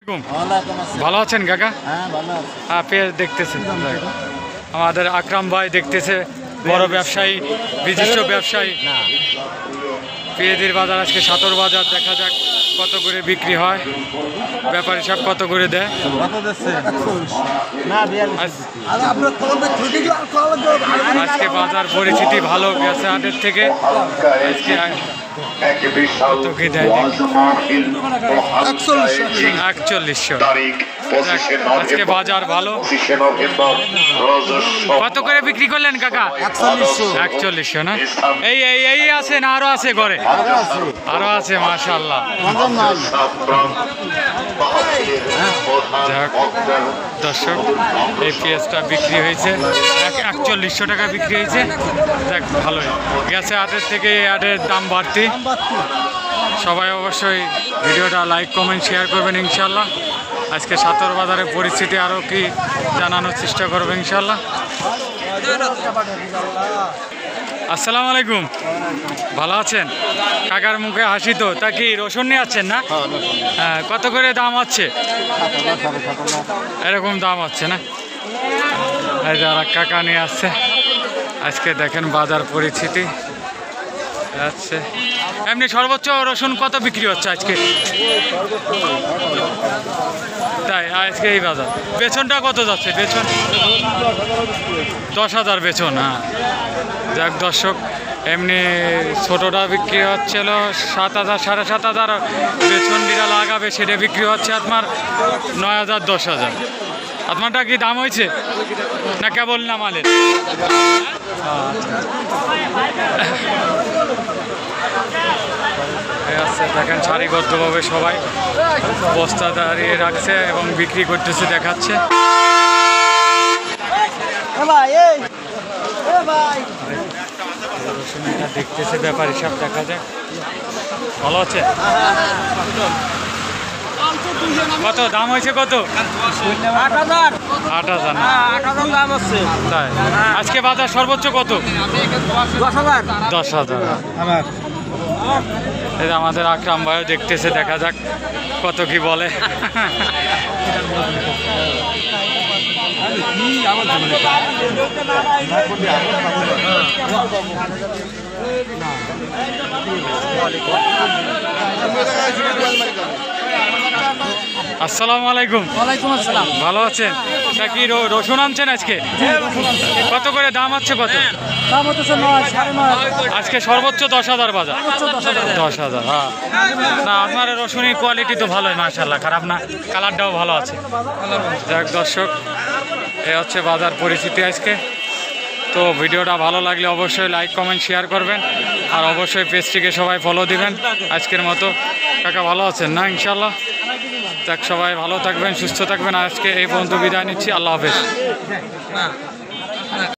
ভালো আছেন কাকা? হ্যাঁ, পেয়ে দেখতেছেন আমাদের আকরাম ভাই দেখতেছে, বড় ব্যবসায়ী, বিশিষ্ট ব্যবসায়ী। পেঁয়াজের বাজার আজকে সাতর বাজার, দেখা যাক কত করে বিক্রি হয়, ব্যাপারী সব কত করে দেয়। আজকে বাজার পরিস্থিতি ভালো গেছে হাটের থেকে। আজকে কত কি দেয় 4100। আজকে বাজার ভালো। কত করে বিক্রি করলেন কাকা? 4100 না? এই এই এই আছে না আরো আছে ঘরে? আরো আছে, মাশাআল্লাহ। দর্শক, এই পেঁয়াজটা বিক্রি হয়েছে 4100 টাকা বিক্রি হয়েছে। দেখ, ভালোই গেছে হাটের থেকে। এই হাটের দাম বাড়তি। সবাই অবশ্যই ভিডিওটা লাইক, কমেন্ট, শেয়ার করবেন ইনশাল্লাহ। আজকে সাতর বাজারের পরিস্থিতি আরও কি জানানোর চেষ্টা করবো ইনশাল্লাহ। আসসালামু আলাইকুম, ভালো আছেন? কাকার মুখে হাসি তো। তা কি রসুন নিয়ে আসছেন না? হ্যাঁ, কত করে দাম হচ্ছে? এরকম দাম হচ্ছে না? এই যারা কাকা নিয়ে আসছে। আজকে দেখেন বাজার পরিস্থিতি আচ্ছা। এমনি সর্বোচ্চ রসুন কত বিক্রি হচ্ছে আজকে? তাই আজকে এই বাজার বেচনটা কত যাচ্ছে? বেচন 10,000 বেচন। হ্যাঁ, যাক দর্শক, এমনি ছোটোটা বিক্রি হচ্ছিল 7,000, 7,500। বেচন যেটা লাগাবে সেটা বিক্রি হচ্ছে আপনার 9,000, 10,000। আপনারটা কি দাম হয়েছে না কেবল না মালের? দেখেন সারিবদ্ধভাবে সবাই বস্তা দাঁড়িয়ে রাখছে এবং বিক্রি করতেছে, দেখাচ্ছে। দেখতেছে ব্যাপারী সব, দেখা যায়। ভালো আছে? কত দাম হয়েছে? কত? 8,000। 8,000 দাম হচ্ছে। তাই আজকে বাজার সর্বোচ্চ কত? 10,000। 10,000। এই আমাদের আকরাম ভাইও দেখতেছে, দেখা যাক কত কি বলে। আসসালামু আলাইকুম। ওয়ালাইকুম আসসালাম। ভালো আছেন? তা কি রসুন আনছেন আজকে? কত করে দাম হচ্ছে? কত দাম হচ্ছে? 9, 9.5। আজকে সর্বোচ্চ 10,000 বাজার। 10,000। হ্যাঁ, না আপনার রসুনের কোয়ালিটি তো ভালোই, মাশাআল্লাহ, খারাপ না। কালারটাও ভালো আছে। যাক দর্শক, এ হচ্ছে বাজার পরিস্থিতি আজকে। তো ভিডিওটা ভালো লাগলে অবশ্যই লাইক, কমেন্ট, শেয়ার করবেন। আর অবশ্যই পেজটিকে সবাই ফলো দিবেন। আজকের মতো কাকা ভালো আছেন না? ইনশাল্লাহ। যাক, সবাই ভালো থাকবেন, সুস্থ থাকবেন। আজকে এই পর্যন্ত বিদায় নিচ্ছি। আল্লাহ হাফেজ।